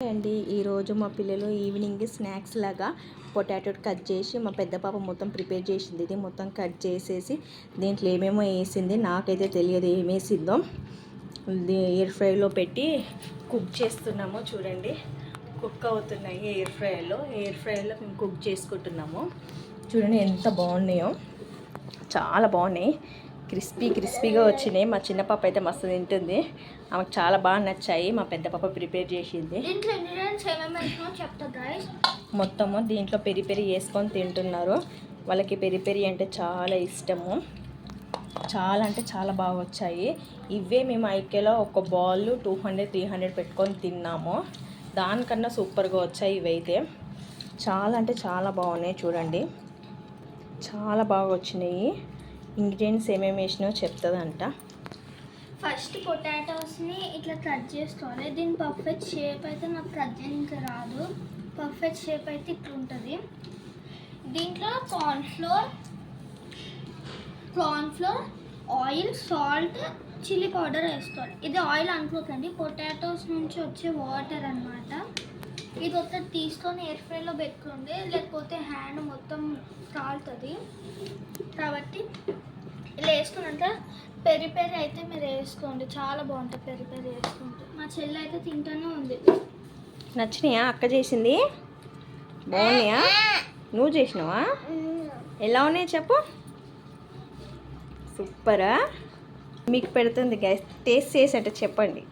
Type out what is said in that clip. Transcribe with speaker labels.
Speaker 1: అండి. ఈరోజు మా పిల్లలు ఈవినింగ్ స్నాక్స్ లాగా పొటాటో కట్ చేసి మా పెద్ద పాప మొత్తం ప్రిపేర్ చేసింది. ఇది మొత్తం కట్ చేసేసి దీంట్లో ఏమేమో వేసింది, నాకైతే తెలియదు ఏమేసిందో. ఎయిర్ ఫ్రైలో పెట్టి కుక్ చేస్తున్నాము. చూడండి, కుక్ అవుతున్నాయి ఎయిర్ ఫ్రైలో మేము కుక్ చేసుకుంటున్నాము. చూడండి ఎంత బాగున్నాయో, చాలా బాగున్నాయి. క్రిస్పీగా వచ్చినాయి. మా చిన్న పాప అయితే మస్తు తింటుంది, ఆమెకు చాలా బాగా నచ్చాయి. మా పెద్ద పాప ప్రిపేర్ చేసింది. మొత్తము దీంట్లో పెరి వేసుకొని తింటున్నారు. వాళ్ళకి పెరి అంటే చాలా ఇష్టము. చాలా అంటే చాలా బాగా వచ్చాయి. ఇవే మేము ఐకేలో ఒక బాల్ 200-300 పెట్టుకొని తిన్నాము. దానికన్నా సూపర్గా వచ్చాయి ఇవైతే. చాలా అంటే చాలా బాగున్నాయి. చూడండి, చాలా బాగా వచ్చినాయి. ఇంగ్రీడియంట్స్ ఏమేమి వేసినో చెప్తుందంట.
Speaker 2: ఫస్ట్ పొటాటోస్ని ఇట్లా కట్ చేసుకోవాలి. దీని పర్ఫెక్ట్ షేప్ అయితే నాకు కట్ చేయడానికి రాదు. పర్ఫెక్ట్ షేప్ అయితే ఇట్లా ఉంటుంది. దీంట్లో cornflour, oil, salt, chilli powder వేసుకోవాలి. ఇది ఆయిల్ అనుకోకండి, పొటాటోస్ నుంచి వచ్చే వాటర్ అన్నమాట. ఇది ఒకటి తీసుకొని ఎయిర్ ఫ్రైలో పెట్టుకోండి, లేకపోతే హ్యాండ్ మొత్తం కాలుతుంది. కాబట్టి ఇలా వేసుకున్నాక పెరి అయితే మీరు వేసుకోండి, చాలా బాగుంటుంది పెరి వేసుకుంటే. మా చెల్లి అయితే తింటూనే ఉంది.
Speaker 1: నచ్చినాయా? అక్క చేసింది బాగున్నాయా? నువ్వు చేసినావా? ఎలా ఉన్నాయి చెప్పు. సూపరా. మీకు పెడుతుంది గైస్, టేస్ట్ చేసేట చెప్పండి.